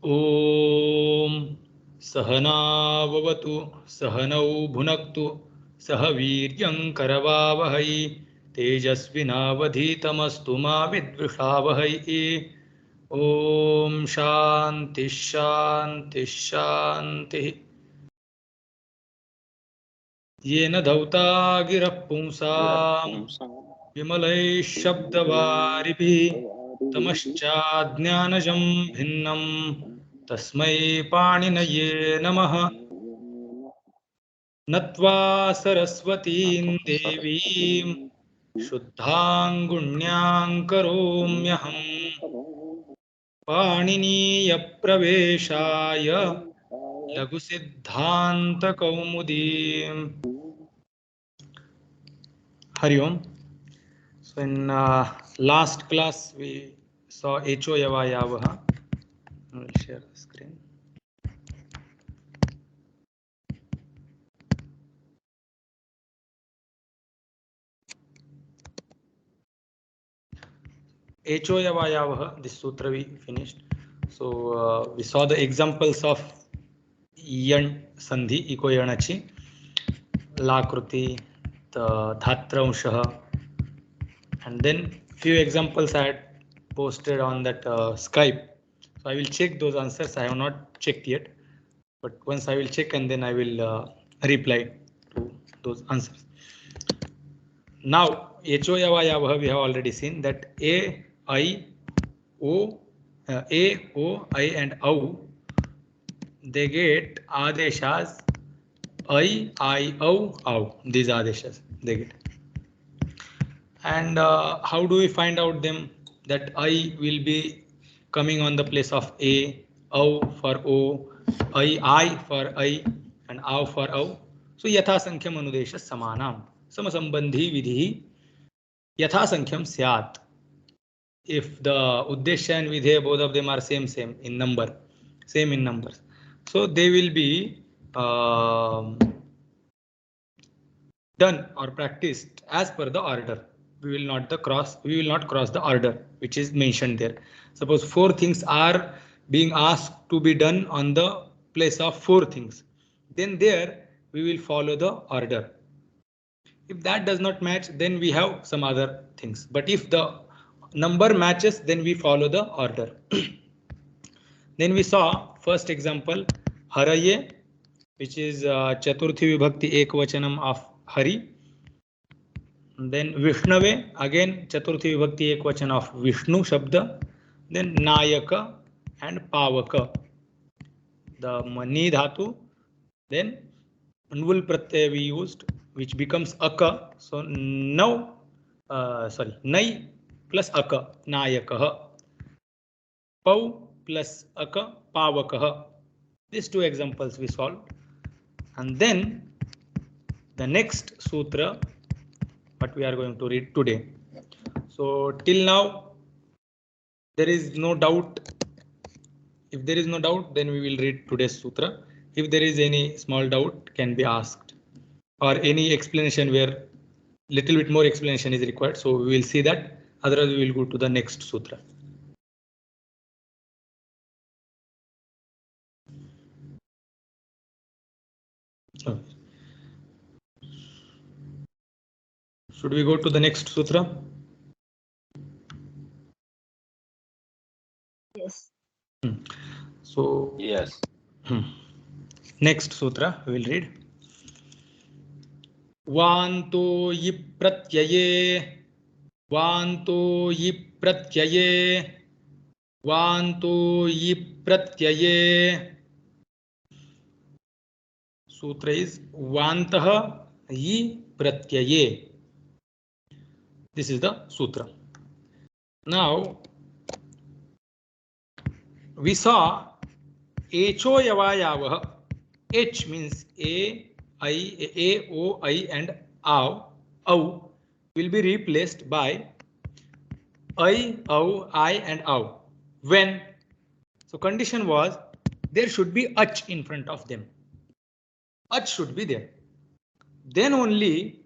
ॐ सहनाववतु सहनौ भुनक्तु सह वीर्यं करवावहै तेजस्विनावधीतमस्तु मा विद्विषावहै। ॐ शान्ति शान्ति शान्तिः। येन धौता गिरः पुंसां विमलैः शब्दवारिभिः तमश्चाज्ञानजं भिन्नं तस्मै पाणिनये नमः। नत्वा सरस्वतीं देवीं शुद्धां गुण्यां करोम्यहं पाणिनीयप्रवेशाय लघुसिद्धान्तकौमुदीम्। Hari Om. So in last class we saw Echo Yavayavaha. I will share the screen. Echo Yavayavaha, this sutra we finished. So we saw the examples of Yan Sandhi, Iko Yanachi, Lakruti, the Dhatra, and then few examples I had posted on that Skype. So I will check those answers. I have not checked yet, but once I will check and then I will reply to those answers. Now Echo Yavayavaha we have already seen that A, I, O, I and Au, they get Adeshas I, Au, Au. These Adeshas they get. And how do we find out them? That I will be coming on the place of A, Au for O, I for I, and Au for Au. So Yatha Sankham Anudesha Samanam. Samasambandhi Vidhi Yatha Sankham Syat. If the Uddesha and Vidhe, both of them are same in number, same in numbers, so they will be done or practiced as per the order. We will not cross the order which is mentioned there. Suppose 4 things are being asked to be done on the place of 4 things, then there we will follow the order. If that does not match, then we have some other things, but if the number matches, then we follow the order. Then we saw first example Haraye, which is Chaturthi Vibhakti Ekvachanam of Hari. Then Vishnave, again Chaturthi Vibhakti Ekvachan of Vishnu Shabda. Then Nayaka and Pavaka, the Mani Dhatu. Then Nvul Pratyaya we used, which becomes Aka. So now, Nai plus Aka, Nayakaha. Pau plus Aka, Pavakaha. These 2 examples we solved. And then the next sutra, what we are going to read today. So till now there is no doubt. If there is no doubt, then we will read today's sutra. If there is any small doubt, can be asked, or any explanation where little bit more explanation is required, so we will see that. Otherwise we will go to the next sutra. Should we go to the next sutra? Yes. So Yes. Next sutra we will read. Vanto yi pratyaye, vanto yi pratyaye, vanto yi pratyaye. Sutra is Vantah yi pratyaye. This is the sutra. Now we saw Echo Yavayavaha. H means A, O, I and Au. Au will be replaced by I, Au, I and Au. When? So condition was there should be Ach in front of them. Ach should be there. Then only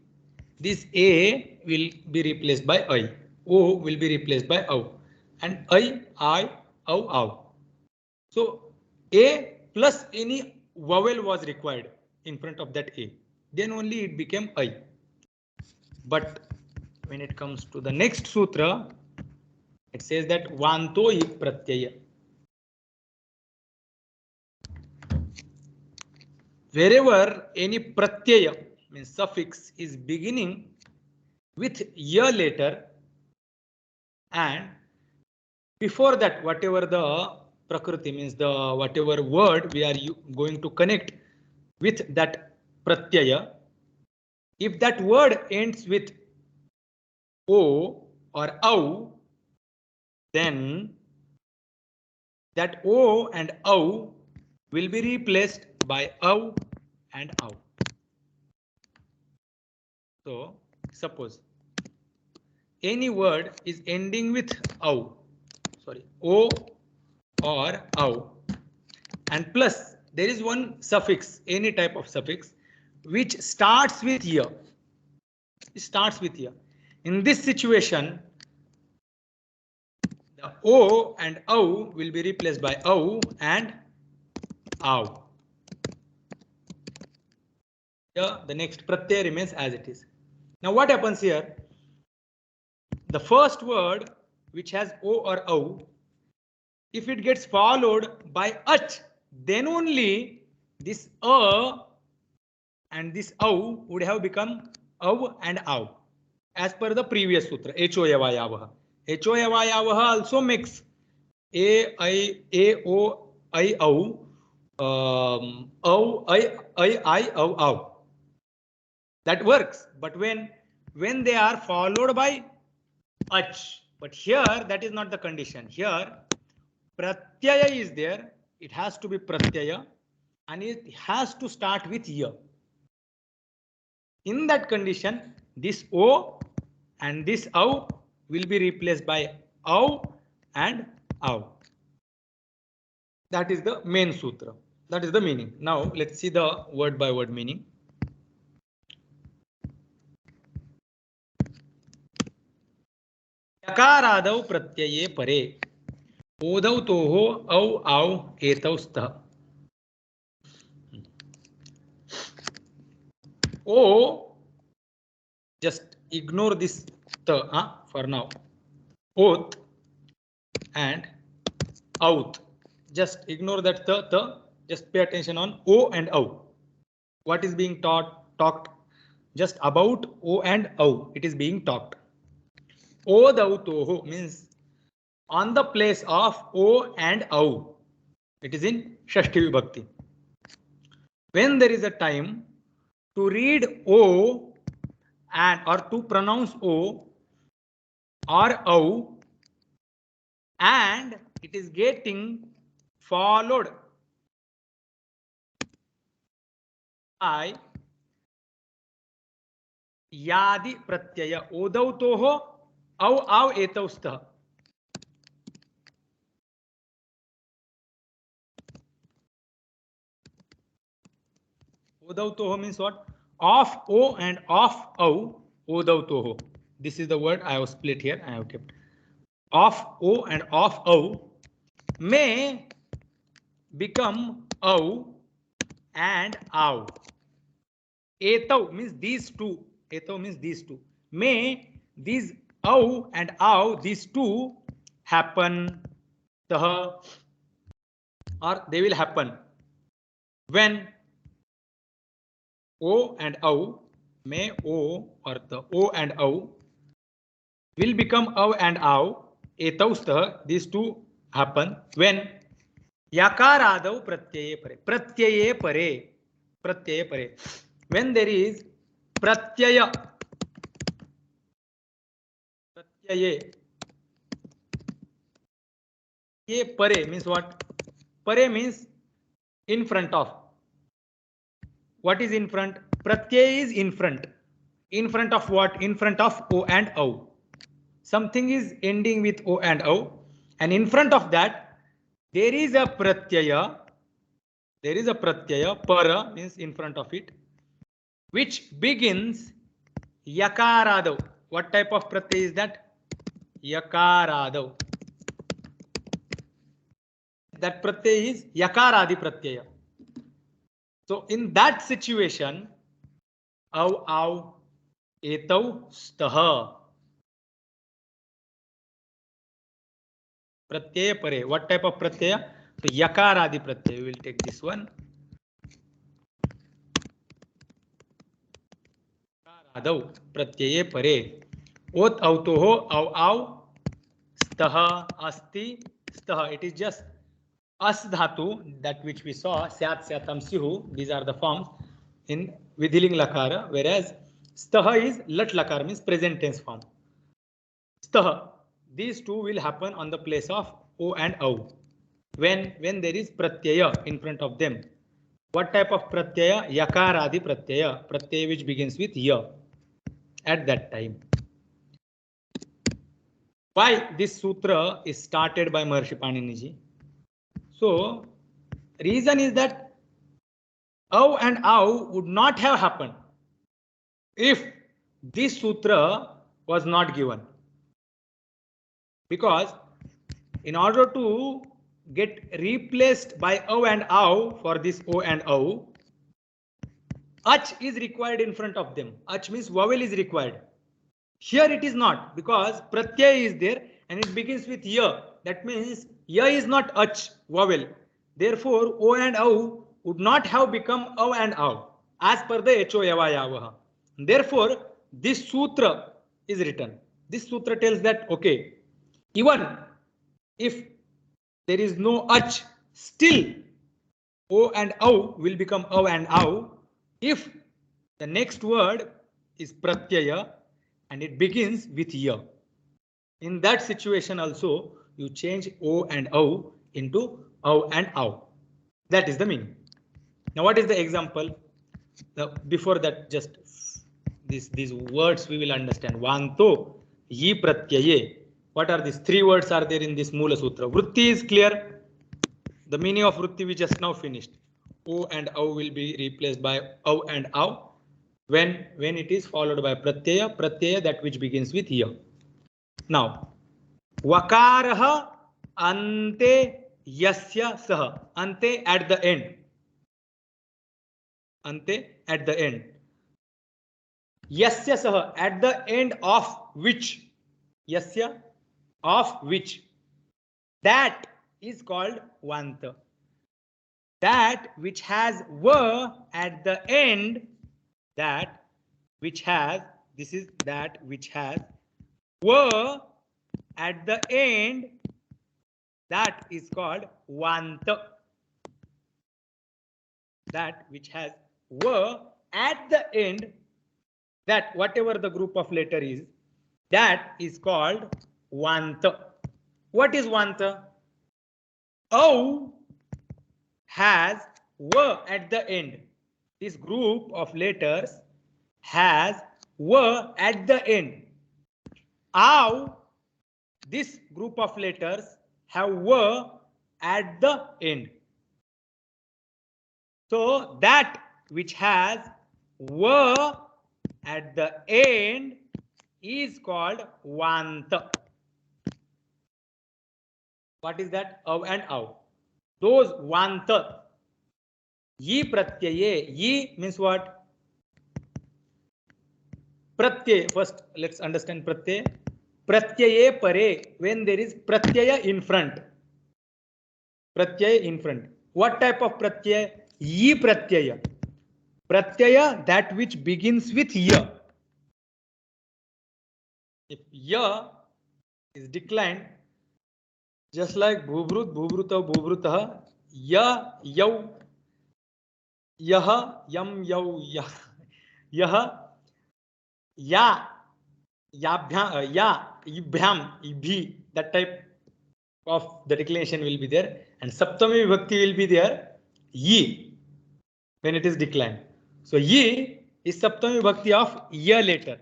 this A will be replaced by I. O will be replaced by Au. And I, Au, Au. So A plus any vowel was required in front of that A. Then only it became I. But when it comes to the next sutra, it says that vanto hi pratyaya. Wherever any pratyaya means suffix is beginning with ya letter, and before that whatever the prakriti means the whatever word we are going to connect with that pratyaya, if that word ends with o or au, then that o and au will be replaced by au and au. So suppose any word is ending with au, sorry, o or au, and plus there is one suffix, any type of suffix which starts with ya. It starts with ya. In this situation, the o and au will be replaced by au and au. Here the next pratyaya remains as it is. Now what happens here? The first word which has o or au, if it gets followed by ach, then only this a and this au would have become au and au. As per the previous sutra, echo yavayavah. Echo yavayavah also makes a o I au, au I au au. That works, but when they are followed by ach, but here that is not the condition. Here pratyaya is there, it has to be pratyaya and it has to start with ya. In that condition, this o and this au will be replaced by au and au. That is the main sutra. That is the meaning. Now let's see the word by word meaning. यकारादौ प्रत्यये परे ओदौ तोहो औ आउ एतौ स्तः. O, just ignore this the for now. Oath and out. Just ignore that the. Just pay attention on o and au. What is being talked? Just about o and au. It is being talked. O dau toho means on the place of o and au. It is in Shashti Vibhakti. When there is a time to read o and or to pronounce o or au, and it is getting followed by yadi pratyaya odau toho au au etau stah. Odau toho means what? Of o and of au, odau toho. This is the word I have split here. I have kept of o and of au may become au and au. Etau means these two. Etau means these two. May these au and au, these two happen, or they will happen when o and au, may o or the o and au will become au and au. Etau stah, these two happen when yakaradau pratyaye pare. Pratyaye pare. Pratyaye pare. When there is pratyaya. Pratyaye. Ye pare means what? Pare means in front of. What is in front? Pratyaya is in front. In front of what? In front of o and au. Something is ending with o and au, and in front of that there is a pratyaya. There is a pratyaya, para means in front of it, which begins yakaradau. What type of pratyaya is that? Yakaradau. that pratyaya is yakaradi pratyaya. So in that situation, au, au, etau, stah. Pratyaya pare. What type of pratyaya? So yakaradi pratyaya. We will take this one. Yakaradav pratyaye pare. Ot avtoho, au, au, stah, asti, stah. It is just as dhatu, that which we saw, syat, syatam, sihu. These are the forms in vidhiling lakara, whereas stah is lat lakara, means present tense form. Stah, these two will happen on the place of o and au when there is pratyaya in front of them. What type of pratyaya? Yakaradi pratyaya, pratyaya which begins with ya at that time. Why this sutra is started by Maharshi Panini ji? So reason is that au and au would not have happened if this sutra was not given, because in order to get replaced by o and au, for this o and au, ach is required in front of them. Ach means vowel is required. Here it is not, because pratyaya is there and it begins with ya. That means ya is not ach, vowel. Therefore o and au would not have become o and au as per the ho yava yavaha. Therefore this sutra is written. This sutra tells that okay, even if there is no ach, still o and au will become o and au if the next word is pratyaya and it begins with ya. In that situation also you change o and au into au and au. That is the meaning. Now what is the example? Before that, just these words we will understand. Vanto, yi pratyaye. What are these three words are there in this Mula Sutra? Vritti is clear. The meaning of vritti we just now finished. O and au will be replaced by au and au when it is followed by pratyaya, pratyaya that which begins with ya. Now vakaraha ante yasya saha. Ante at the end. Ante at the end. Yasya saha at the end of which. Yasya of which. That is called vanta. That which has va at the end, that which has, this is that which has va at the end, that is called vanta. That which has va at the end, that whatever the group of letter is, that is called vanta. What is vanta? Au has va at the end. This group of letters has va at the end. Au, this group of letters have va at the end. So that which has va at the end is called vanta. What is that? Au and au. Those vanta. Yi pratyaye. Yi means what? Pratyay. First, let's understand pratyay. Pratyaye pare. When there is pratyaya in front. Pratyaya in front. What type of pratyaya? Yi pratyaya. Pratyaya that which begins with ya. If ya is declined, just like bhubrut, bhubruta, bhubrutah, ya, yau, yaha, yam, yau, yah, yaha, ya, yabhyam, ya, ibhyam, ibhi, that type of the declination will be there, and saptami vibhakti will be there, yi, when it is declined. So yi is saptami vibhakti of ya letter.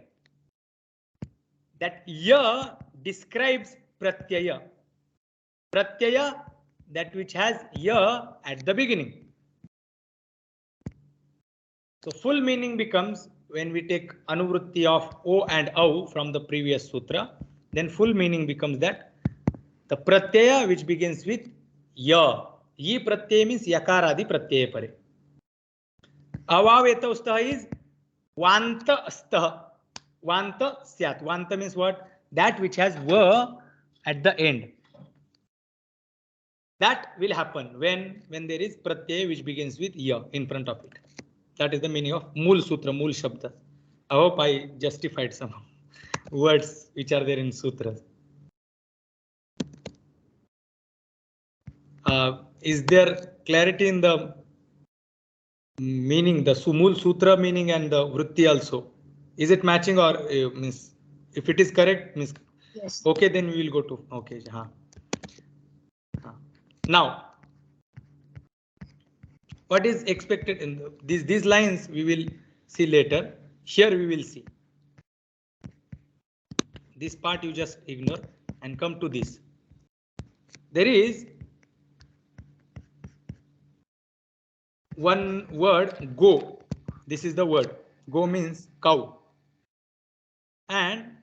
That ya describes pratyaya. Pratyaya that which has ya at the beginning. So full meaning becomes, when we take anuvritti of o and au from the previous sutra, then full meaning becomes that the pratyaya which begins with य. Yi pratyay means yakaradi pratyay pare. Avaveta ustaha is vanta astah. Vanta syat. Vanta means what? That which has va at the end. That will happen when there is pratyay which begins with ya in front of it. That is the meaning of mool sutra, mool shabda. I hope I justified some words which are there in sutras. Is there clarity in the meaning, the Sumul Sutra meaning and the Vritti also? Is it matching or means if it is correct means yes. Okay, then we will go to okay. Now, what is expected in these lines we will see later. Here we will see. This part you just ignore and come to this. There is one word, go. This is the word. Go means cow. And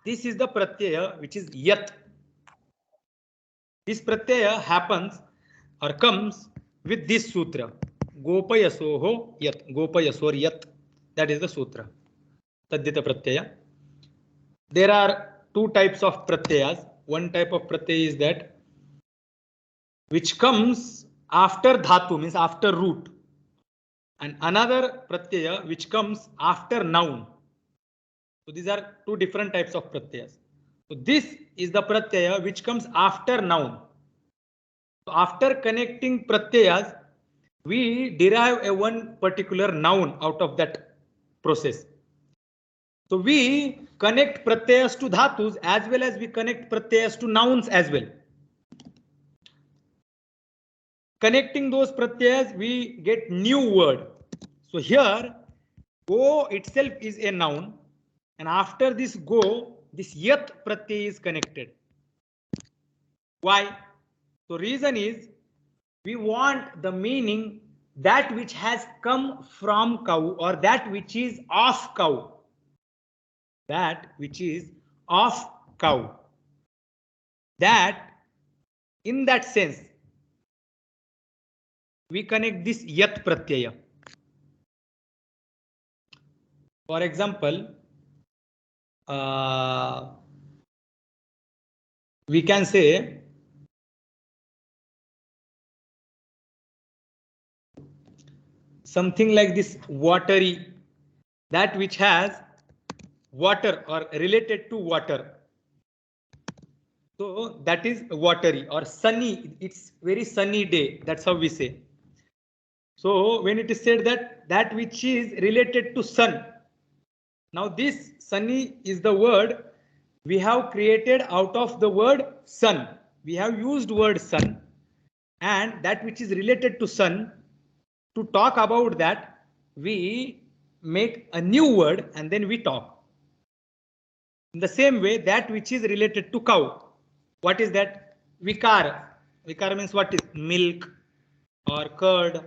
this is the pratyaya which is yat. This pratyaya happens or comes with this sutra. Gopayasoho yat. Gopayasor yat. That is the sutra. Tadyata pratyaya. There are two types of pratyayas. One type of pratyaya is that which comes after dhatu, means after root. And another pratyaya which comes after noun. So these are two different types of pratyayas. So this is the pratyaya which comes after noun. So after connecting pratyayas, we derive a one particular noun out of that process. So we connect pratyayas to dhatus as well as we connect pratyayas to nouns as well. Connecting those pratyayas, we get new word. So here, go itself is a noun. And after this go, this yat pratyay is connected. Why? So reason is we want the meaning that which has come from cow or that which is of cow. That which is of cow. That in that sense, we connect this yat pratyaya. For example, we can say something like this watery, that which has water or related to water. So that is watery or sunny. It's very sunny day. That's how we say. So when it is said that which is related to sun. Now this sunny is the word we have created out of the word sun. We have used word sun and that which is related to sun. To talk about that, we make a new word and then we talk. In the same way, that which is related to cow. What is that? Vikar. Vikar means what is? Milk or curd,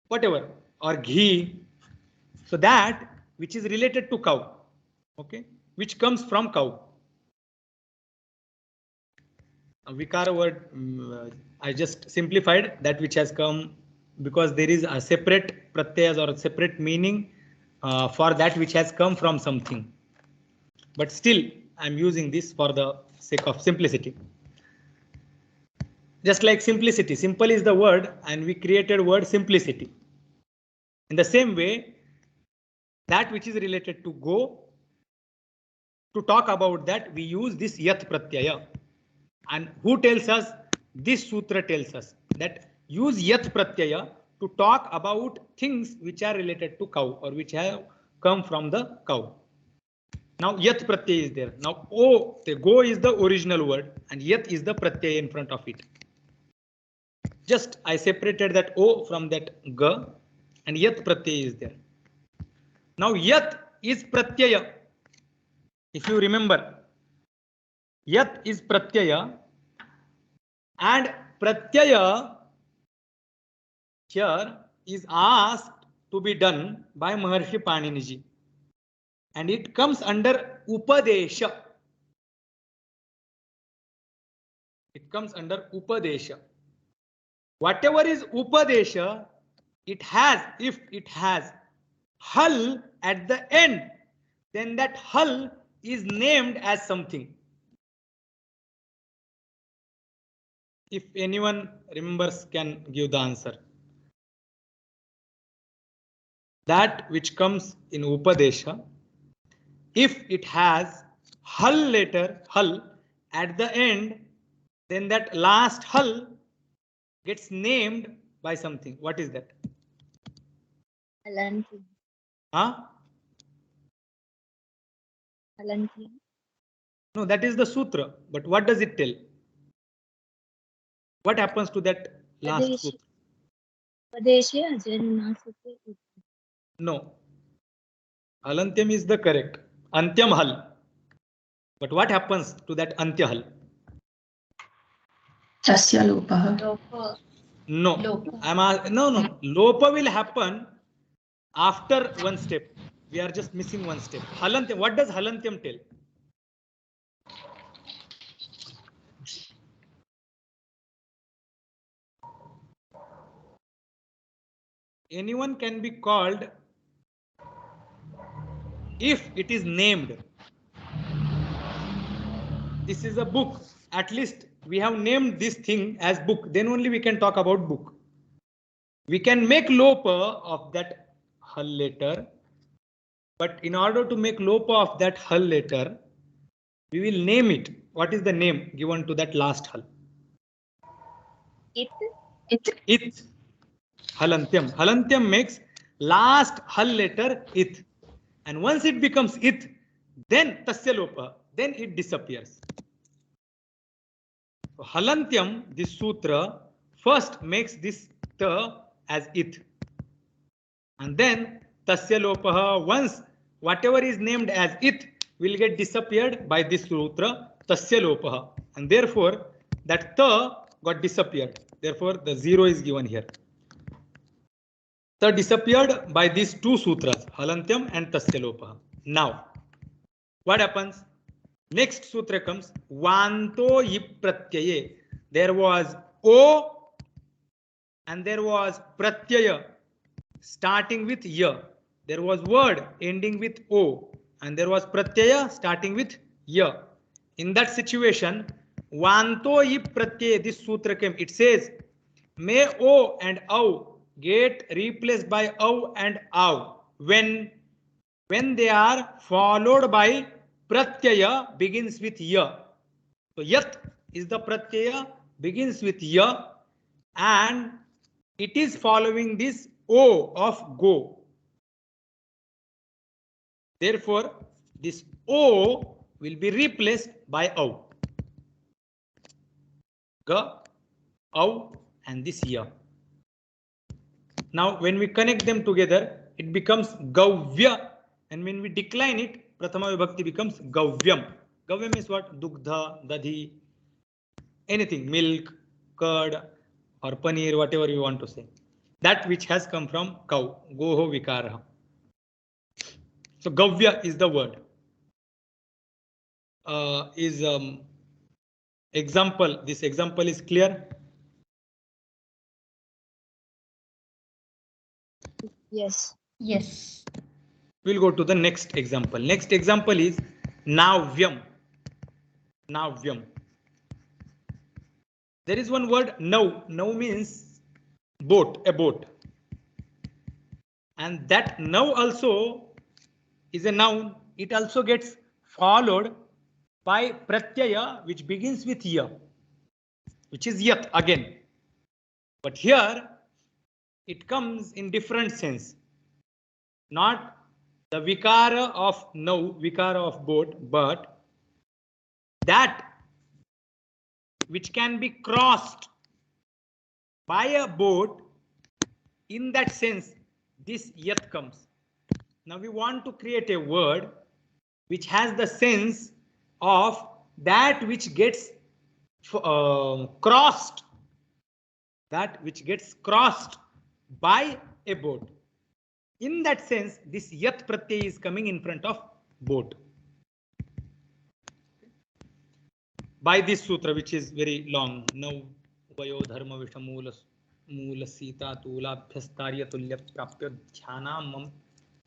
whatever, or ghee. So that which is related to cow, okay, which comes from cow. Vikara word, I just simplified that which has come because there is a separate pratyas or a separate meaning for that which has come from something. But still, I'm using this for the sake of simplicity. Just like simplicity, simple is the word and we created word simplicity. In the same way, that which is related to go, to talk about that, we use this yat pratyaya. And who tells us? This sutra tells us that use yat pratyaya to talk about things which are related to cow or which have come from the cow. Now yat pratyaya is there. Now o, the go is the original word and yat is the pratyaya in front of it. Just I separated that o from that g and yat pratyaya is there. Now yat is pratyaya. If you remember, yat is pratyaya and pratyaya here is asked to be done by Maharshi Paniniji and it comes under upadesha. It comes under upadesha. Whatever is upadesha, it has, if it has hal at the end, then that hal is named as something. If anyone remembers, can give the answer. That which comes in upadesha, if it has hal letter, hal at the end, then that last hal gets named by something. What is that? Halanti. Huh? Halanti. No, that is the sutra. But what does it tell? What happens to that last sutra? Padeshe Ajanasate. No. Halantyam is the correct. Antyam hal. But what happens to that antya hal? Tasya lopaha. Lopa. No. Lopa. No. Lopa will happen after one step. We are just missing one step. Halantyam. What does halantyam tell? Anyone can be called if it is named. This is a book. At least we have named this thing as book. Then only we can talk about book. We can make lopa of that hal letter. But in order to make lopa of that hal letter, we will name it. What is the name given to that last hal? It. It. Halantyam. Halantyam makes last hal letter it. And once it becomes it, then tasya lopa, then it disappears. So halantyam, this sutra, first makes this ta as it. And then tasya lopaha, once whatever is named as it will get disappeared by this sutra, tasya lopaha. And therefore that ta got disappeared. Therefore the 0 is given here. Ta disappeared by these two sutras, halantyam and tasya lopaha. Now, what happens? Next sutra comes vanto yip pratyaye. There was o and there was pratyaya starting with ya. There was word ending with o and there was pratyaya starting with ya. In that situation, vanto yip pratyaye, this sutra came. It says, may o and au get replaced by au and au when they are followed by pratyaya begins with ya. So yat is the pratyaya, begins with ya, and it is following this o of go. Therefore, this o will be replaced by au. Ga, au, and this ya. Now, when we connect them together, it becomes gavya, and when we decline it, prathama vibhakti becomes gavyam. Gavyam is what? Dugdha, dadhi, anything, milk, curd, or paneer, whatever you want to say. That which has come from cow, goho vikaraha. So gavya is the word. Example. This example is clear. Yes. Yes. We'll go to the next example. Next example is navyam. Navyam. There is one word now. Now means boat, a boat. And that now also is a noun. It also gets followed by pratyaya, which begins with ya, which is yat again. But here it comes in different sense. Not the vikara of now, vikara of boat, but that which can be crossed by a boat. In that sense, this yat comes. Now we want to create a word which has the sense of that which gets crossed, that which gets crossed by a boat. In that sense, this yat pratyay is coming in front of boat. By this sutra, which is very long. Now, vayo dharma vishamula मूल सीता तूलाभ्यस्तार्य तुल्य प्राप्य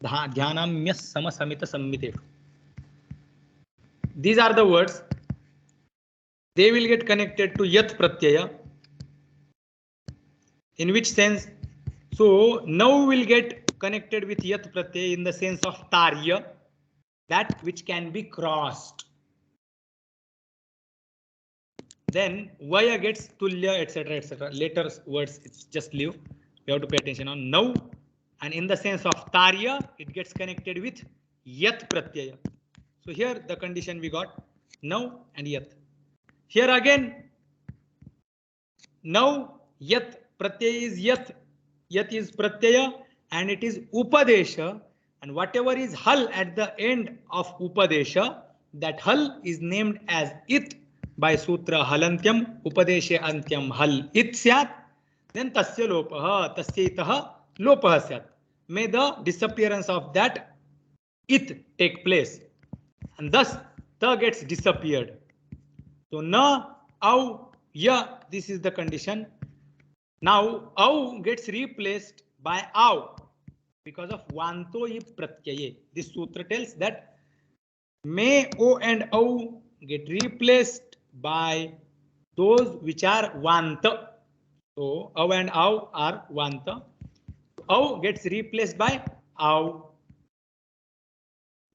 ध्यानाम्य समसमित सम्मिते. These are the words. They will get connected to yat pratyaya. In which sense? So now will get connected with yat pratyaya in the sense of tarya, that which can be crossed. Then vaya gets tulya, etc., etc. Later words, it's just leave. We have to pay attention on now. And in the sense of tarya, it gets connected with yat pratyaya. So here the condition we got now and yat. Here again, now yat pratyaya is yat is pratyaya, and it is upadesha, and whatever is hal at the end of upadesha, that hal is named as it by sutra halantyam upadeshe antyam hal it syat. Then tasya lopah, tasya itah lopah syat. May the disappearance of that it take place, and thus ta gets disappeared. So na, au, ya, this is the condition. Now au gets replaced by au because of vanto i pratyaye. This sutra tells that may o and au get replaced by those which are vanta. So au and au are vanta. Au gets replaced by au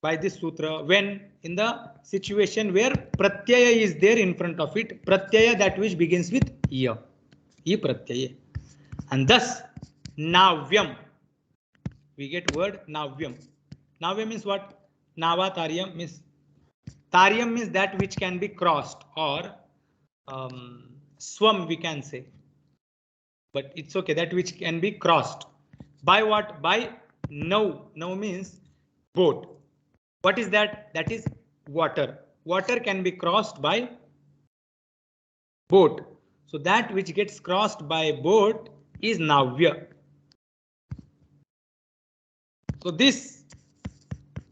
by this sutra when in the situation where pratyaya is there in front of it, pratyaya that which begins with ya, I pratyaya, and thus navyam, we get word navyam. Navyam means what? Nava taryam means, taryam means that which can be crossed, or swam we can say, but it's okay, that which can be crossed by what? By now. Now means boat. What is that? That is water. Water can be crossed by boat. So that which gets crossed by boat is navya. So this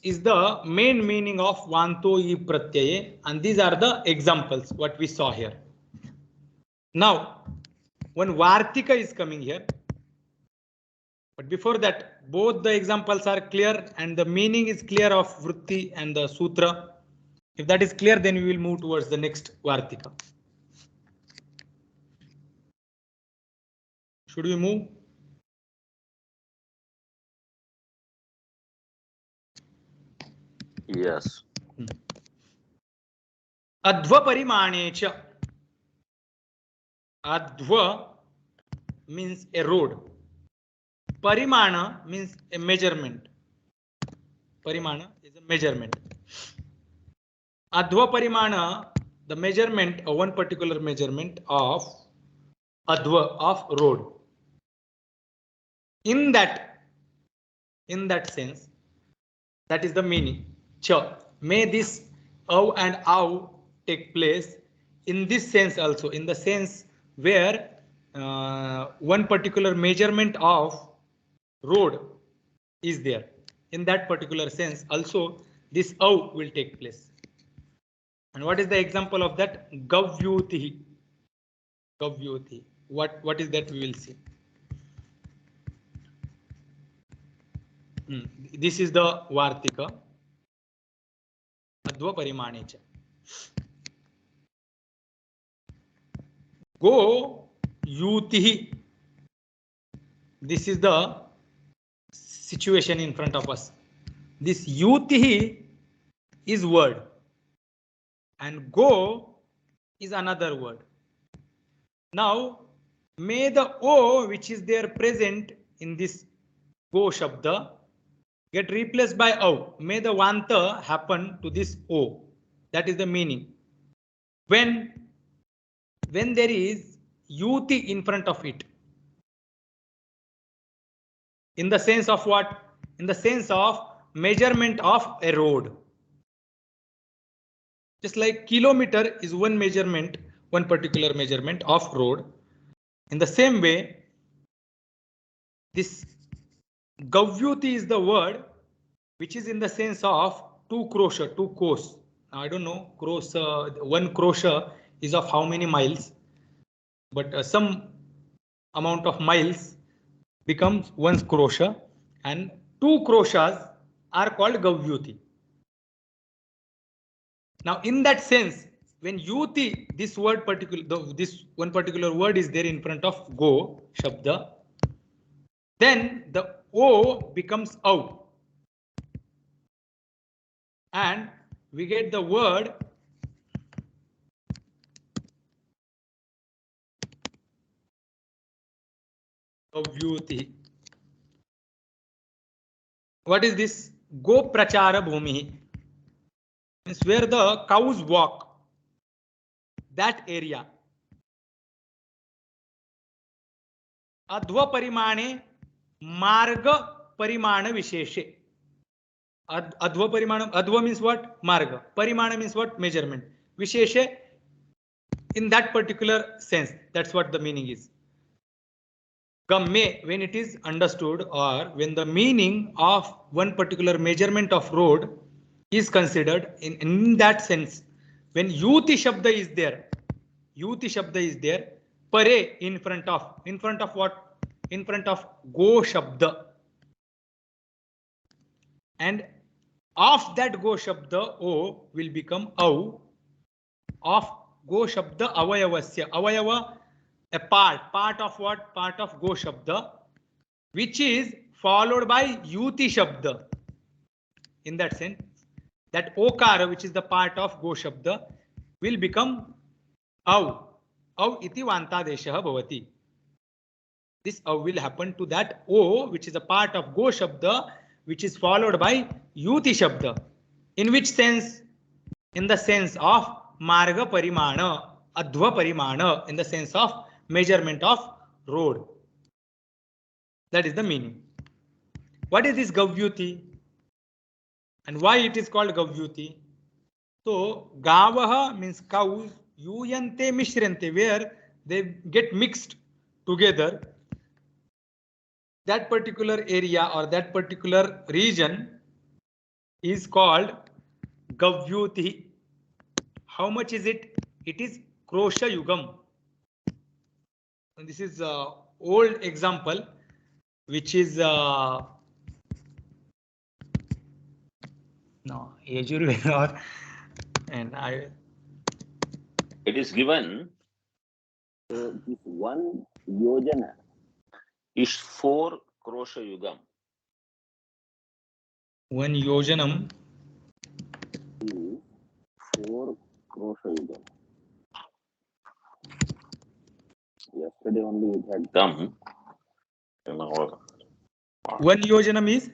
is the main meaning of vanto I pratyaye, and these are the examples what we saw here. Now one vartika is coming here, but before that both the examples are clear and the meaning is clear of vritti and the sutra. If that is clear, then we will move towards the next vartika. Should we move? Yes. Adva parimane cha. Adva means a road. Parimana means a measurement. Parimana is a measurement. Adva parimana, the measurement of one particular measurement of adva, of road. In that sense, that is the meaning. Cha, may this au and au take place in this sense also, in the sense where one particular measurement of road is there. In that particular sense also this au will take place. And what is the example of that? Gavyutihi. Gavyutihi. What is that? We will see. This is the vartika. Adva parimanecha. Go yutihi. This is the situation in front of us. This yutihi is word, and go is another word. Now may the o which is there present in this go shabda get replaced by au. May the vanta happen to this o. That is the meaning. When there is yuti in front of it. In the sense of what? In the sense of measurement of a road. Just like kilometer is one measurement, one particular measurement of road. In the same way, this gavyuti is the word which is in the sense of 2 krosha, 2 kos. Now I don't know, one krosha is of how many miles, but some amount of miles becomes 1 krosha, and 2 kroshas are called gavyuti. Now, in that sense, when yuti, this word particular, this one particular word is there in front of go shabda, then the o becomes au, and we get the word gavyuti. What is this? Go prachara bhumi means where the cows walk. That area. अध्व परिमाणे मार्ग परिमाण विशेषे. अध्व परिमाण, अध्व means what? Marga. Parimana means what? Measurement. Visheshe, in that particular sense. That's what the meaning is. Gamme, when it is understood, or when the meaning of one particular measurement of road is considered in that sense, when yuti shabda is there, yuti shabda is there, pare in front of what? In front of go shabda, and of that go shabda o will become au, of go shabda avayavasya, avayava a part of what? Part of go shabda, which is followed by yuti shabda. In that sense, that okara, which is the part of go shabda, will become au. Au iti vantadeshah bhavati. This au will happen to that o, which is a part of go shabda, which is followed by yuti shabda. In which sense? In the sense of marga parimana, adhva parimana, in the sense of measurement of road. That is the meaning. What is this gavyuti? And why it is called gavyuti? So gavaha means cows, yuyante mishrante, where they get mixed together. That particular area or that particular region is called gavyuti. How much is it? It is krosha yugam. And this is old example, which is no Yajurveda, and I. It is given. This 1 yojana is 4 krosha yugam. 1 yojanam is 4 krosha yugam. Yesterday only it had come. 1 yojanam is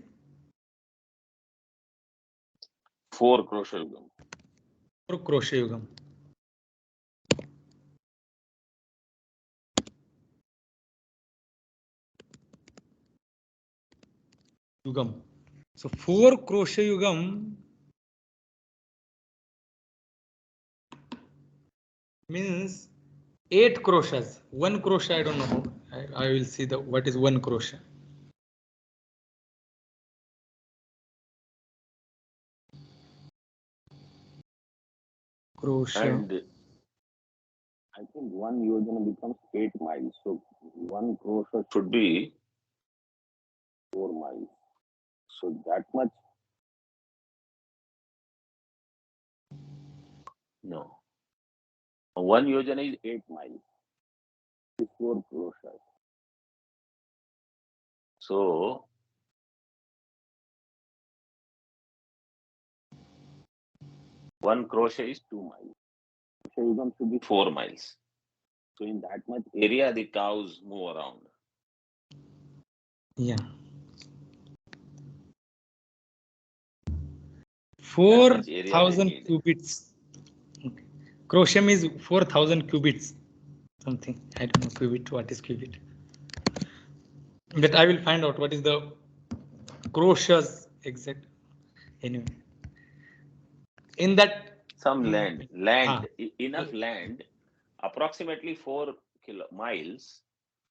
4 krosha yugam. 4 krosha yugam. Yugam. So 4 krosha yugam means 8 kroshas. 1 krosha, I don't know. I will see the what is 1 krosha. Krosha. And I think 1 yojana becomes 8 miles. So 1 krosha should be 4 miles. So that much. No. 1 yojana is 8 miles. 4 kroshas. So 1 krosha is 2 miles. So yugam should be 4 miles. So in that much area, the cows move around. Yeah. 4,000 cubits. Okay. Crochem is 4,000 cubits. Something. I don't know cubit. What is cubit? But I will find out what is the crochets exact. Anyway. In that. Some land, enough land, approximately 4 miles,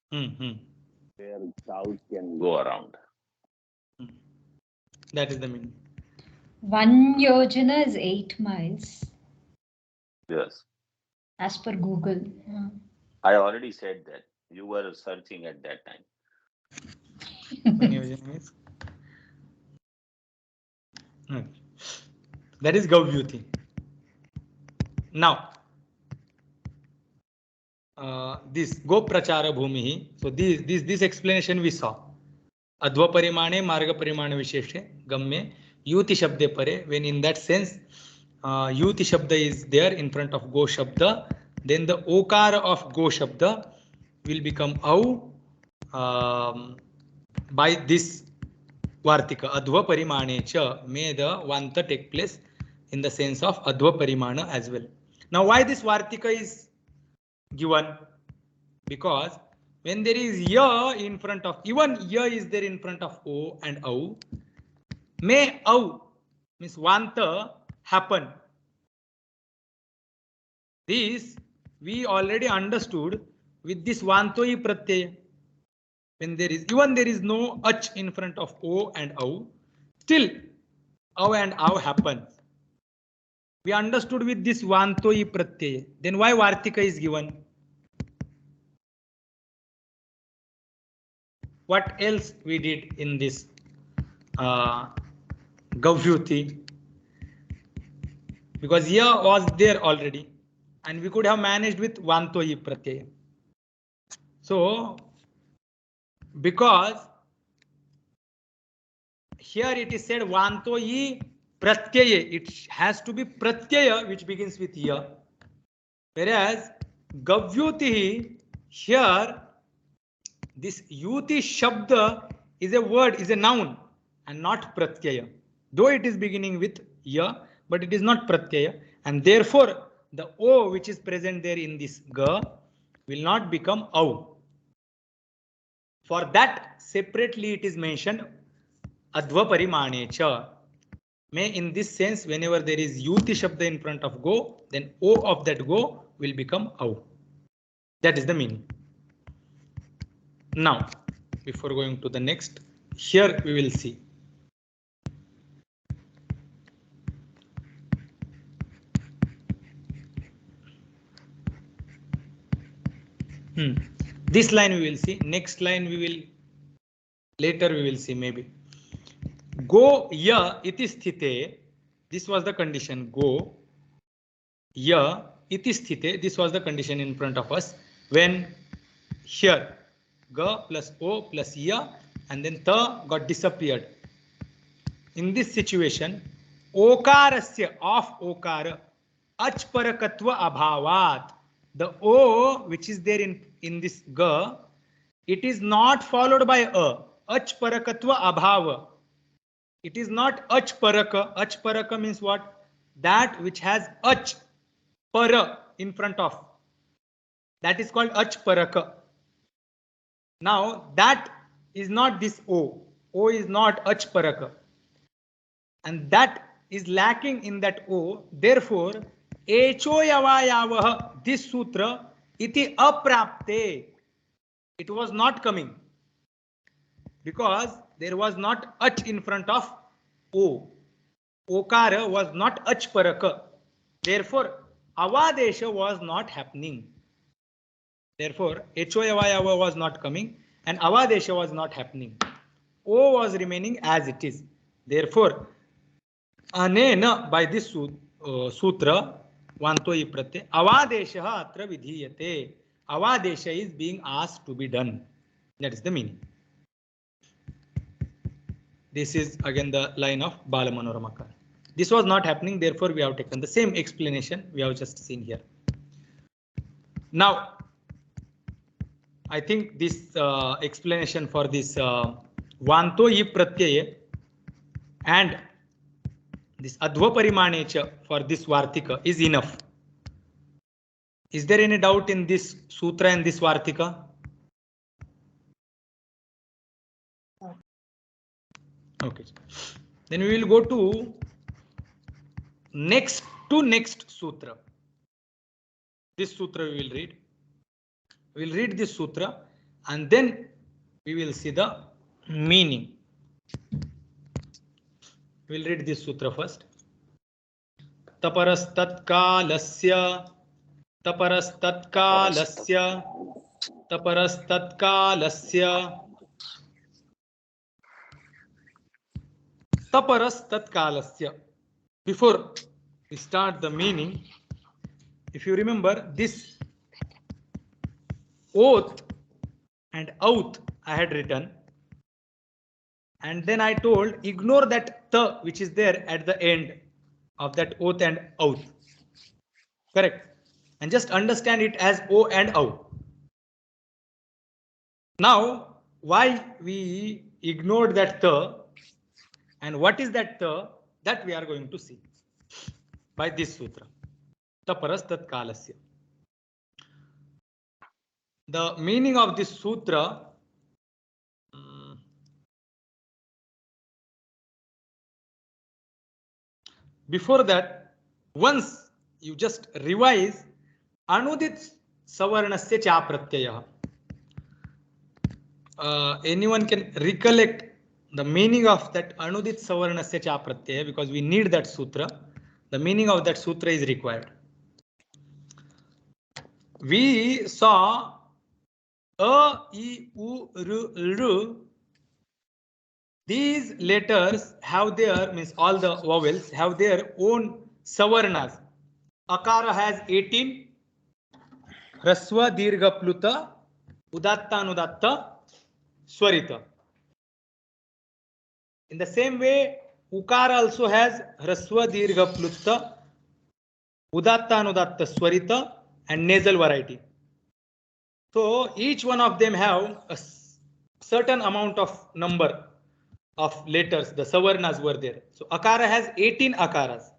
where cows can go around. That is the meaning. 1 yojana is 8 miles. Yes. As per Google. I already said that. You were searching at that time. Paniyojana is that is Gavyuti. Now, this Go Prachara Bhumi. So this explanation we saw. Adva Parimane, Marga Parimane Visheshe, Gamme, Yuti Shabde Pare. When in that sense, Yuti Shabda is there in front of Go Shabda, then the Okara of Go Shabda will become Au by this Vartika. Adva Parimane cha, may the Vanta take place in the sense of Adva Parimana as well. Now, why this Vartika is given? Because when there is ya in front of, even ya is there in front of o and au, may au means vanta happen. This we already understood with this vantoi pratyaya. When there is, even there is no ach in front of o and au, still au and au happens. We understood with this vantoi pratyaya. Then why vartika is given? What else we did in this Gavyuti? Because ya was there already and we could have managed with Vantoi Pratyaya. So, because here it is said Vantoi Pratyaya, it has to be Pratyaya which begins with ya. Whereas Gavyuti, here this Yuti Shabda is a word, is a noun and not Pratyaya. Though it is beginning with ya, but it is not Pratyaya, and therefore the O which is present there in this Ga will not become Au. For that separately it is mentioned Adva Parimane cha. May in this sense, whenever there is Yuti Shabda in front of Go, then O of that Go will become Au. That is the meaning. Now, before going to the next, here we will see. This line we will see. Next line we will later we will see maybe. Go ya iti sthite. This was the condition. Go ya iti sthite. This was the condition in front of us when here ga plus o plus ya and then ta got disappeared. In this situation, okarasya of okara achparakatva abhavat. The o which is there in this ga, it is not followed by a. Achparakatva abhava. It is not achparaka. Achparaka means what? That which has ach para in front of. That is called achparaka. Now that is not this o. O is not achparaka. And that is lacking in that o. Therefore, echo yavayavah, this sutra, iti aprapte. It was not coming. Because there was not ach in front of o. Okara was not achparaka. Therefore, avadesha was not happening. Therefore, Echoyavayava was not coming and avadesha was not happening. O was remaining as it is. Therefore, anena by this sutra, vantoi pratyay, avadesha atra vidhiyate. Avadesha is being asked to be done. That is the meaning. This is again the line of Balamanoramakar. This was not happening, therefore we have taken the same explanation we have just seen here. Now, I think this explanation for this Vantoi Pratyaya and this Adva Parimanecha for this Vartika is enough. Is there any doubt in this Sutra and this Vartika? Okay. Then we will go to next Sutra. This Sutra we will read. We will read this Sutra and then we will see the meaning. We will read this Sutra first. Taparastatkalasya तपरस तत्कालस्य. Taparas tatkalasya. Before we start the meaning, if you remember this oath and oath I had written, and then I told ignore that ta which is there at the end of that oath and oath. Correct. And just understand it as o and o. Now, why we ignored that ta and what is that ta, that we are going to see by this sutra. Taparas tatkalasya. The meaning of this sutra, before that, once you just revise Anudit Savarnasya Cha Pratyaya. Anyone can recollect the meaning of that Anudit Savarnasya Cha Pratyaya, because we need that sutra. The meaning of that sutra is required. We saw A, I, U, R. These letters have their, means all the vowels have their own savarnas. Akara has 18, Hraswa, Dirgha, Pluta, Udatta, Anudatta, Swarita. In the same way, Ukara also has Hraswa, Dirgha, Pluta, Udatta, Anudatta, Swarita, and nasal variety. So each one of them have a certain amount of number of letters. The savarnas were there. So Akara has 18 Akaras.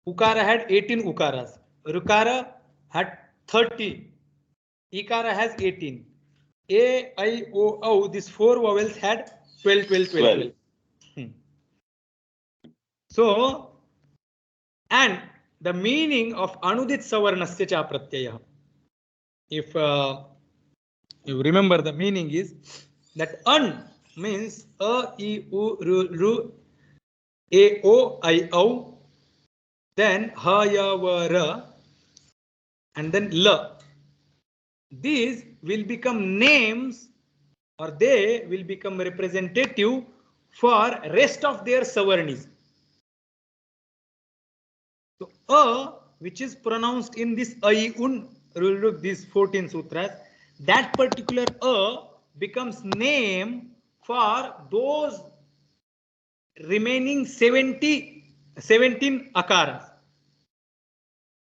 Ukara had 18 Ukaras. Rukara had 30. Ikara has 18. A, I, O, these four vowels had 12, 12, 12, 12. So, and the meaning of Anudit Savarnasya Cha Pratyaya. If you remember, the meaning is that An means A, I, U, R, A, O, I, O, then Ha, Ya, Va, Ra, and then La. These will become names, or they will become representative for rest of their savarnis. So A, which is pronounced in this Ayun, these 14 sutras, that particular A becomes name for those remaining 17 akaras.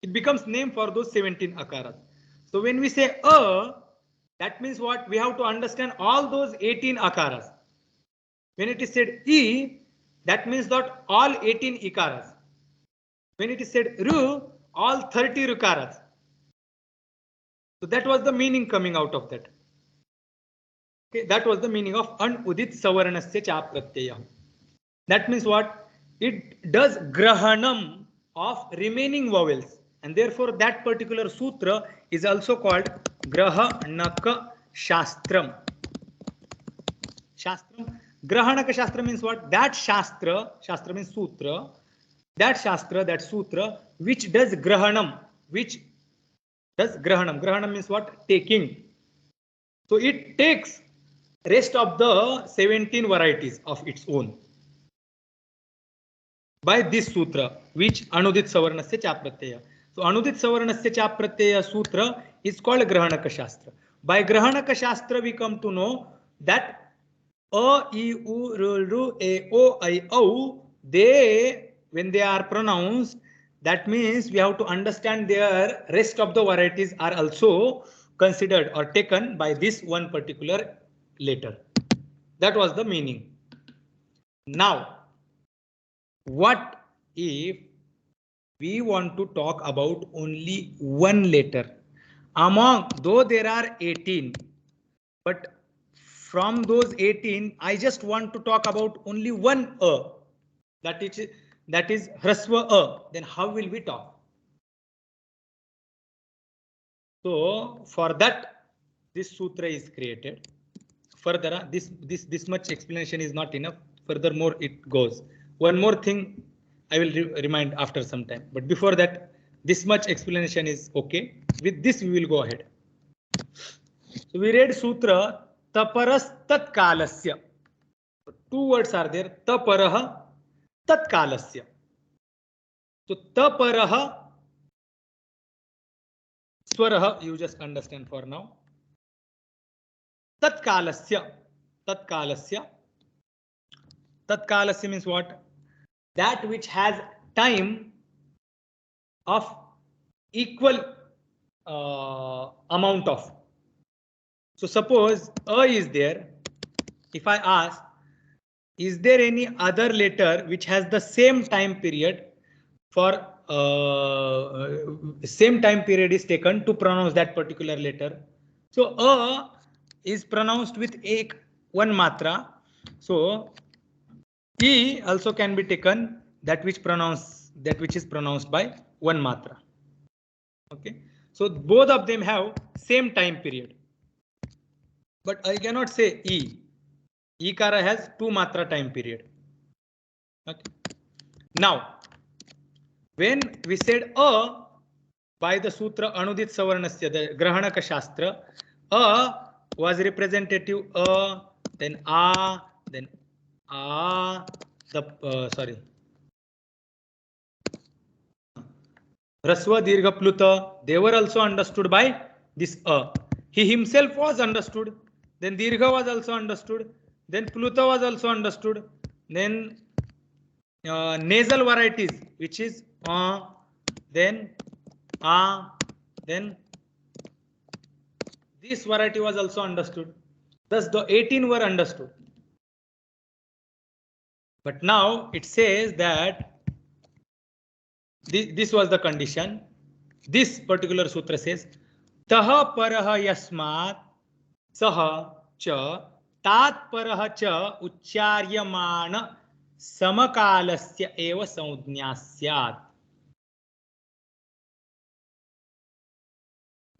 It becomes name for those 17 akaras. So when we say A, that means what? We have to understand all those 18 akaras. When it is said I, that means that all 18 ikaras. When it is said Ru, all 30 rukaras. So that was the meaning coming out of that. Okay, that was the meaning of Anudit Savarnasya Cha Pratyaya. That means what? It does grahanam of remaining vowels, and therefore that particular sutra is also called Grahanaka Shastram. Shastram. Grahanaka Shastra means what? That Shastra, Shastra means sutra, that Shastra, that sutra, which does grahanam, which does grahanam. Grahanam means what? Taking. So it takes rest of the 17 varieties of its own by this sutra, which Anudit Savarnasya Cha Pratyaya. So Anudit Savarnasya Cha Pratyaya sutra is called Grahanaka Shastra. By Grahanaka Shastra, we come to know that A, I, U, R, A, O, I, O, they, when they are pronounced, that means we have to understand their rest of the varieties are also considered or taken by this one particular letter. That was the meaning. Now, what if we want to talk about only one letter? Among, though there are 18, but from those 18, I just want to talk about only one A. That is Hraswa A. Then how will we talk? So for that, this sutra is created. Further, this much explanation is not enough. Furthermore, it goes. One more thing I will remind after some time. But before that, this much explanation is okay. With this, we will go ahead. So we read Sutra Taparas Tatkalasya. Two words are there, Taparaha Tatkalasya. So Taparaha Swaraha, you just understand for now. Tatkalasya. Tatkalasya. Tatkalasya means what? That which has time of equal amount of. So suppose A is there. If I ask, is there any other letter which has the same time period for same time period is taken to pronounce that particular letter? So A is pronounced with one matra. So E also can be taken that which is pronounced by one matra. Okay, so both of them have same time period, but I cannot say E. Ikara has two matra time period. Okay. Now, when we said A by the sutra Anudit Savarnasya, the Grahanaka Shastra, A was representative A, then A, then A, Rasva Dirgha Pluta, they were also understood by this A. He himself was understood, then Dirgha was also understood, then Pluta was also understood, then nasal varieties, which is then then this variety was also understood. Thus the 18 were understood. But now it says that this was the condition. This particular sutra says Taha paraha yasmat saha cha tat paraha cha uchcharyamana samakalasya eva saudnya syat.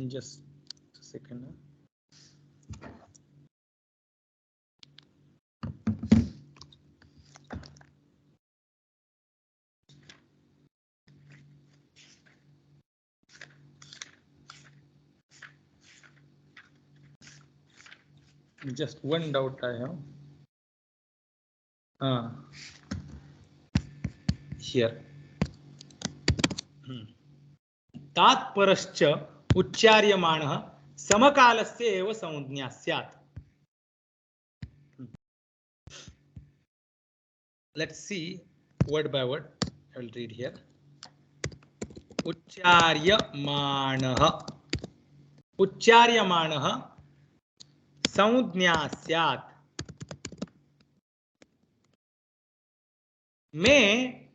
Just a second. Just one doubt I have. Here. तात परश्च उच्चार्यमाणः समकालस्य एव संज्ञा स्यात्. Let's see word by word. I will read here. उच्चार्यमाणः संज्ञा स्यात्. May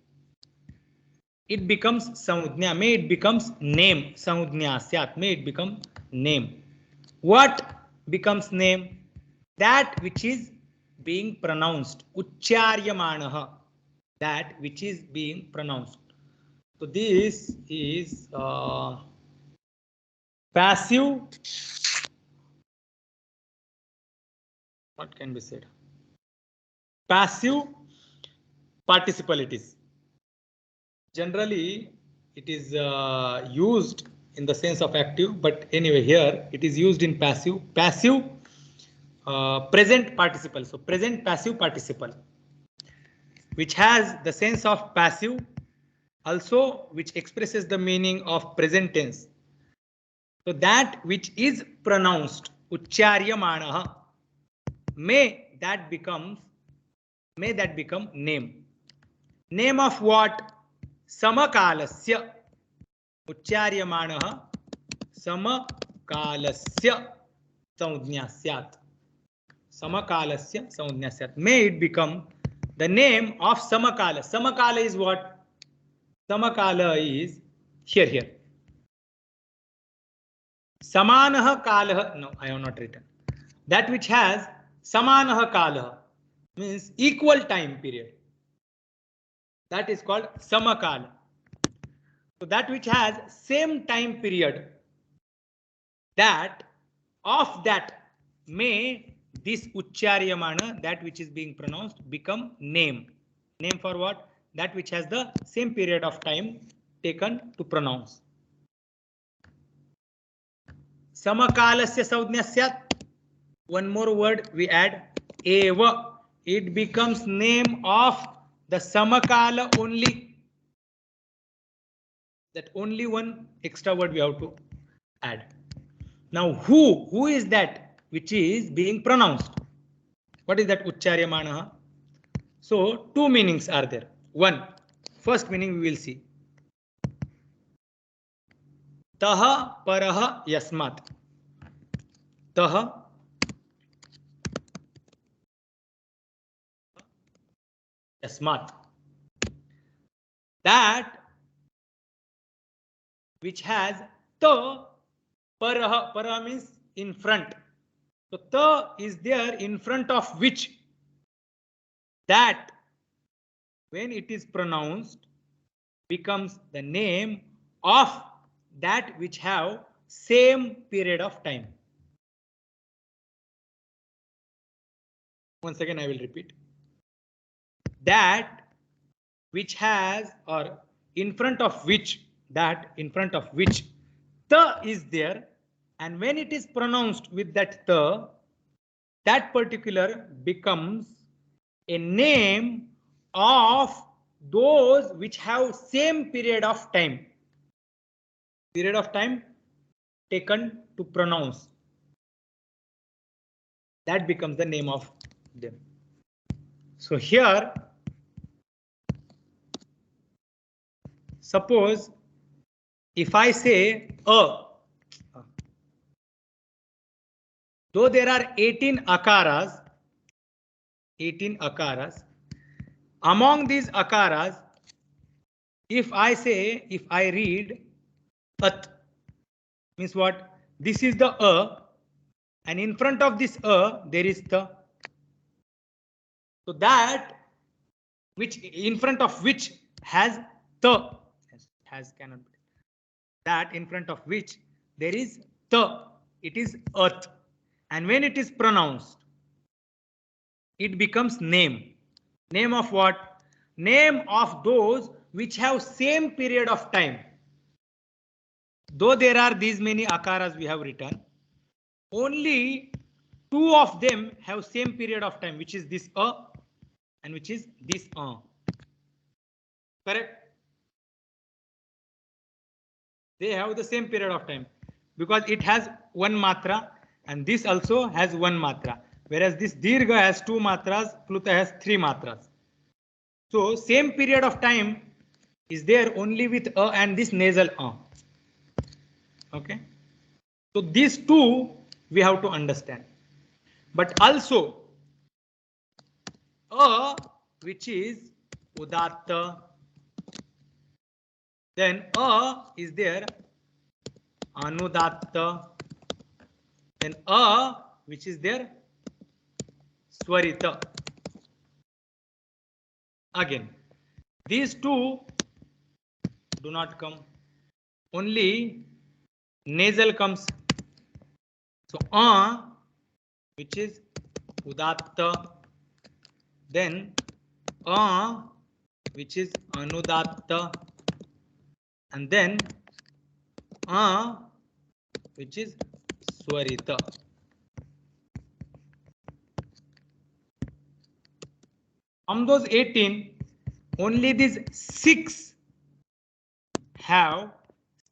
it becomes samudnya, may it becomes name, samudnya syat, may it become name. What becomes name? That which is being pronounced, uchcharyamanaha, that which is being pronounced. So this is passive, what can be said? Passive participle it is. Generally, it is used in the sense of active, but anyway, here it is used in passive. Passive present participle. So present passive participle, which has the sense of passive, also which expresses the meaning of present tense. So that which is pronounced, uchcharyamanaha, may that become name. Name of what? Samakalasya. Uchcharyamanaha samakalasya saudnya syat. Samakalasya saudnya syat. May it become the name of Samakala. Samakala is what? Samakala is here. Samanaha kalaha. No, I have not written. That which has Samanaha kalaha means equal time period. That is called Samakala. So that which has same time period, that of that may this Uchcharyamana, that which is being pronounced, become name. Name for what? That which has the same period of time taken to pronounce. समकालस्य संज्ञा स्यात्. One more word we add, eva. It becomes name of the samakala only. That only one extra word we have to add. Now who is that which is being pronounced? What is that uchcharyamana? So two meanings are there. One, first meaning we will see. Taha paraha yasmat. Taha yasmat. That which has ta, paraha. Paraha means in front. So ta is there in front of which, that when it is pronounced becomes the name of that which have same period of time. Once again I will repeat. That which has, or in front of which, that in front of which ta is there, and when it is pronounced with that ta, that particular becomes a name of those which have same period of time. Period of time taken to pronounce. That becomes the name of them. So here, suppose if I say a, though there are 18 akaras, among these akaras, if I read at, means what? This is the a, and in front of this a there is the. So that which in front of which has the, has cannot be, that in front of which there is the, it is earth, and when it is pronounced it becomes name. Name of what? Name of those which have same period of time. Though there are these many akaras we have written, only two of them have same period of time, which is this a and which is this a. Correct? They have the same period of time because it has one matra and this also has one matra, whereas this dirgha has two matras, pluta has three matras. So same period of time is there only with a and this nasal a. Okay, so these two we have to understand, but also a which is udatta, then a is there anudatta, then a which is there swarita. Again, these two do not come, only nasal comes. So which is udatta, then which is anudatta, and then which is swarita. From those 18, only these 6 have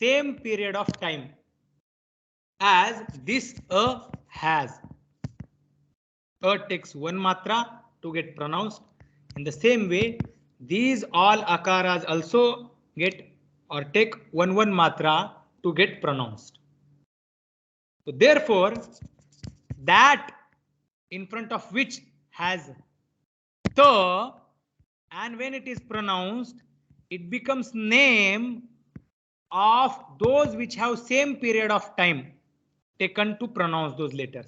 same period of time as this a has. A takes one matra to get pronounced. In the same way, these all akaras also get or take one matra to get pronounced. So therefore, that in front of which has the, and when it is pronounced, it becomes name of those which have same period of time taken to pronounce those letters.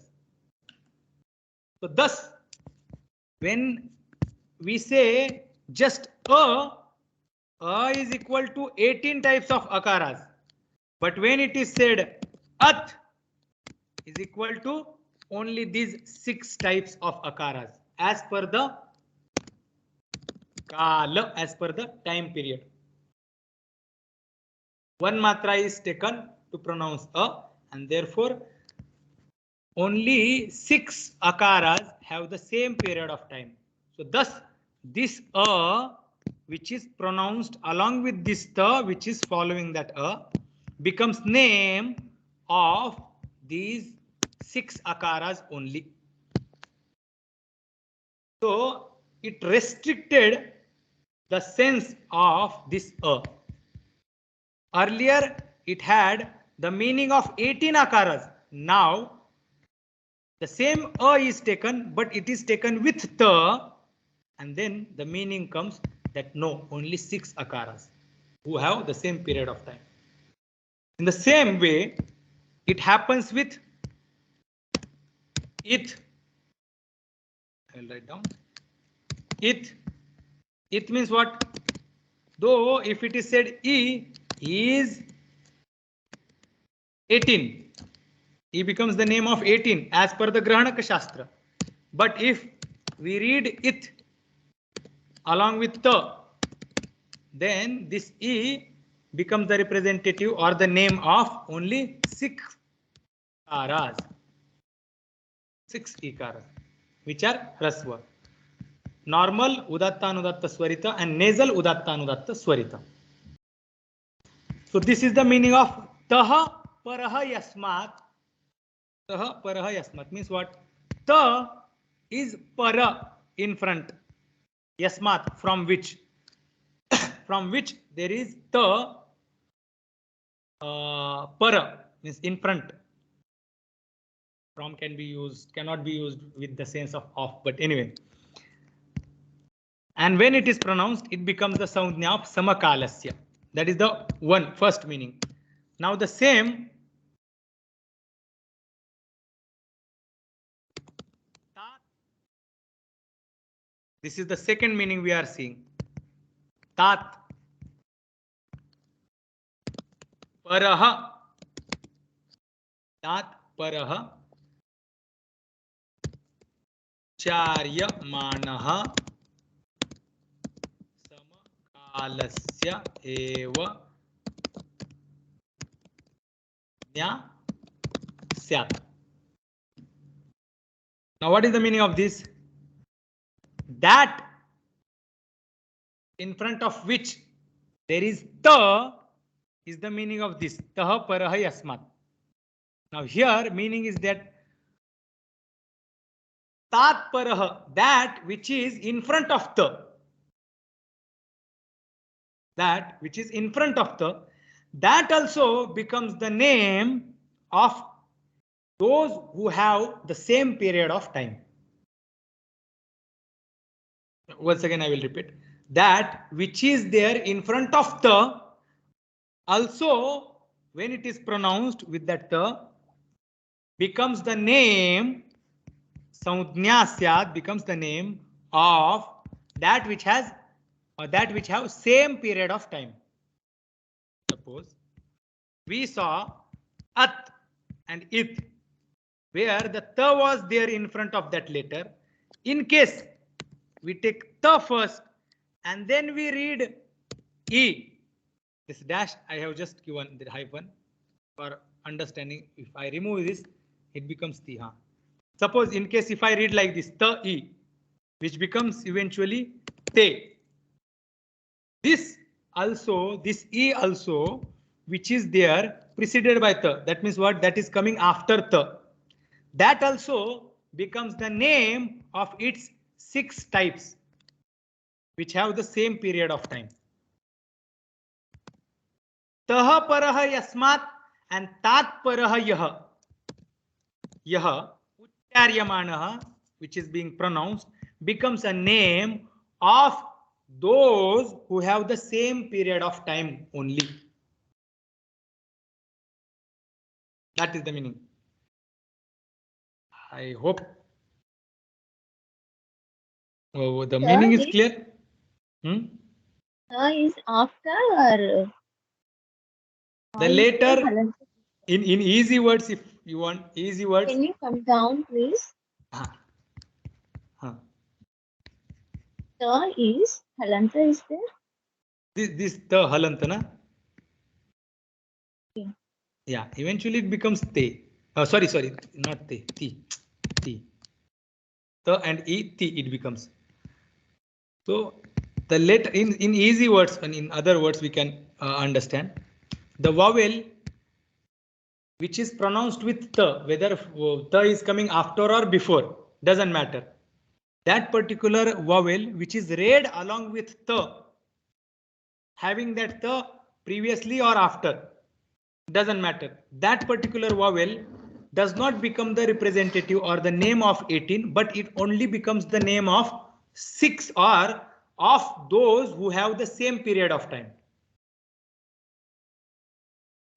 So thus, when we say just a is equal to 18 types of akaras, but when it is said at is equal to only these 6 types of akaras as per the kala, as per the time period. One matra is taken to pronounce a and therefore only 6 akaras have the same period of time. So thus this a which is pronounced along with this ta which is following that a becomes name of these 6 akaras only. So it restricted the sense of this a. Earlier it had the meaning of 18 akaras. Now the same a is taken, but it is taken with ta, and then the meaning comes that no, only 6 akaras who have the same period of time. In the same way, it happens with it. I will write down it. It means what? Though if it is said E is 18, E becomes the name of 18 as per the Grahanaka Shastra. But if we read it along with ta, then this E becomes the representative or the name of only 6 ikaras. 6 ikaras, which are Hraswa. Normal Udatta Anudatta Swarita and nasal Udatta Anudatta Swarita. So this is the meaning of Taha Paraha Yasmat. Taha Paraha Yasmat means what? Ta is para in front. Yasmat from which? From which there is ta para means in front. From can be used, cannot be used with the sense of, but anyway. And when it is pronounced, it becomes the soundnya of samakalasya. That is the first meaning. Now the same tat. This is the second meaning we are seeing. Tat paraha. Tat paraha. Charyamanaha samakalasya eva nya syat. Now what is the meaning of this? That in front of which there is ta is the meaning of this. Taha paraha yasmat. Now here meaning is that tat paraha, that which is in front of ta. That which is in front of ta, that also becomes the name of those who have the same period of time. Once again I will repeat. That which is there in front of ta, also when it is pronounced with that ta, becomes the name, Saudhnya Syat becomes the name of that which has or that which have same period of time. Suppose we saw at and it, where the ta was there in front of that letter. In case we take ta first and then we read e, this dash I have just given the hyphen for understanding. If I remove this, it becomes tiha. Suppose in case if I read like this ta e, which becomes eventually te. This also, this e also, which is there preceded by ta. That means what? That is coming after ta. That also becomes the name of its 6 types, which have the same period of time. Taha paraha yasmat and tat paraha yaha. Yaha, ucharyamanaha, which is being pronounced, becomes a name of those who have the same period of time only. That is the meaning. I hope the meaning is clear. Is after or the later in easy words, if you want easy words. Can you come down, please? Ta is halanta is there. This the halanta na. Okay. Yeah, eventually it becomes te. Sorry, not te. Ti. The and e ti it becomes. So the letter in easy words and in other words we can understand the vowel which is pronounced with the, whether the is coming after or before, doesn't matter. That particular vowel which is read along with the, having that the previously or after, doesn't matter. That particular vowel does not become the representative or the name of 18, but it only becomes the name of 6 or of those who have the same period of time.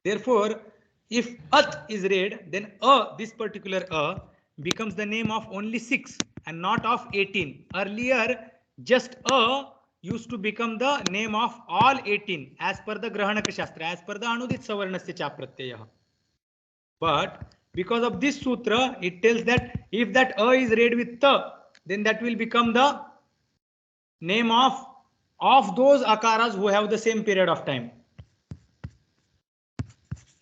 Therefore, if at is read, then this particular becomes the name of only 6 and not of 18. Earlier, just used to become the name of all 18 as per the Grahanaka Shastra, as per the Anudit Savarnasya Cha Pratyaya. But because of this sutra, it tells that if that is read with ta, then that will become the name of those akaras who have the same period of time.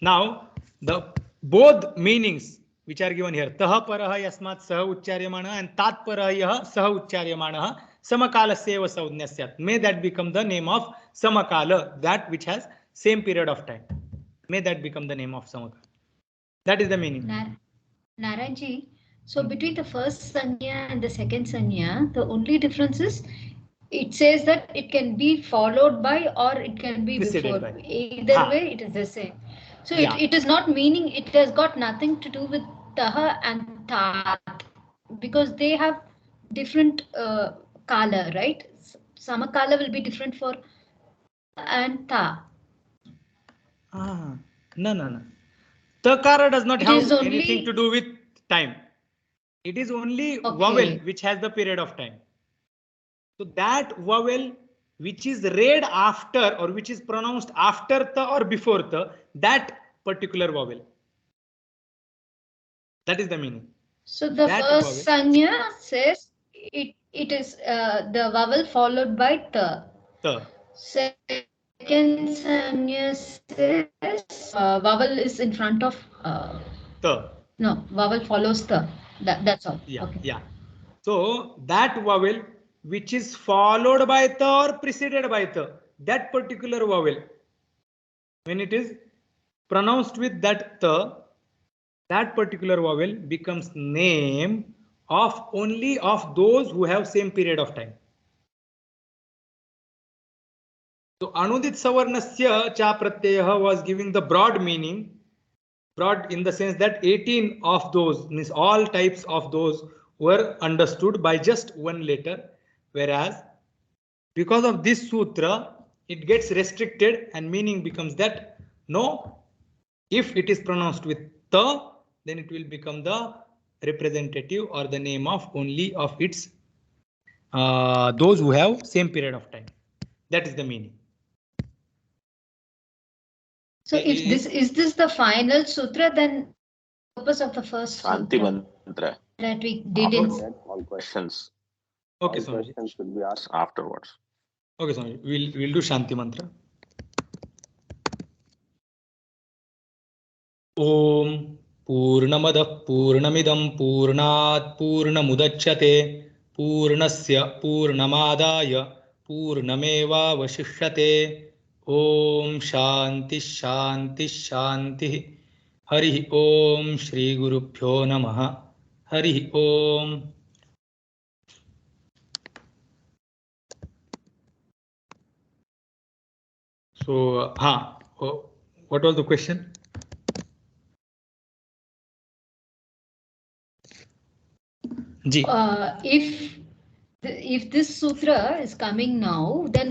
Now, the both meanings which are given here, tah parah yasmat sah uchcharyamana and tat parah yah sah uchcharyamana samakalasya eva saudnyasyat. May that become the name of samakala, that which has same period of time. May that become the name of samakala. That is the meaning. Naraji, so between the first sanya and the second sanya, the only difference is it says that it can be followed by or it can be Preceded before. by. Either way, it is the same. So Yeah. it is not meaning, it has got nothing to do with taha and tat because they have different kala, right? Samakala will be different for and ta. No. Takara does not It have is only anything to do with time. It is only Okay. vowel which has the period of time. So that vowel which is read after or which is pronounced after the or before the, that particular vowel. That is the meaning. So the That first vowel. sanya says it is the vowel followed by ta. The. Second sanya says vowel is in front of The. no, vowel follows the. That's all. Yeah, Okay. yeah. So that vowel which is followed by the or preceded by the, that particular vowel, when it is pronounced with that the, that particular vowel becomes name of only of those who have same period of time. So Anudit Savarnasya Cha Pratyaya was giving the broad meaning, broad in the sense that 18 of those, means all types of those, were understood by just one letter, whereas because of this sutra it gets restricted and meaning becomes that no, if it is pronounced with ta, then it will become the representative or the name of only of its those who have same period of time. That is the meaning. So if this is this the final sutra, then purpose of the first Shanti sutra mantra. that we did After in that, all questions. Okay, All Swamiji. questions should be asked afterwards. Okay, Swamiji. We'll do Shanti mantra. Om Purnamadah Purnamidam Purnat Purnamudachyate Purnasya Purnamadaya Purnameva Vashishyate. Om Shanti Shanti Shanti. Hari Om Shri Gurubhyo Namaha. Hari Om. So, what was the question? if this sutra is coming now, then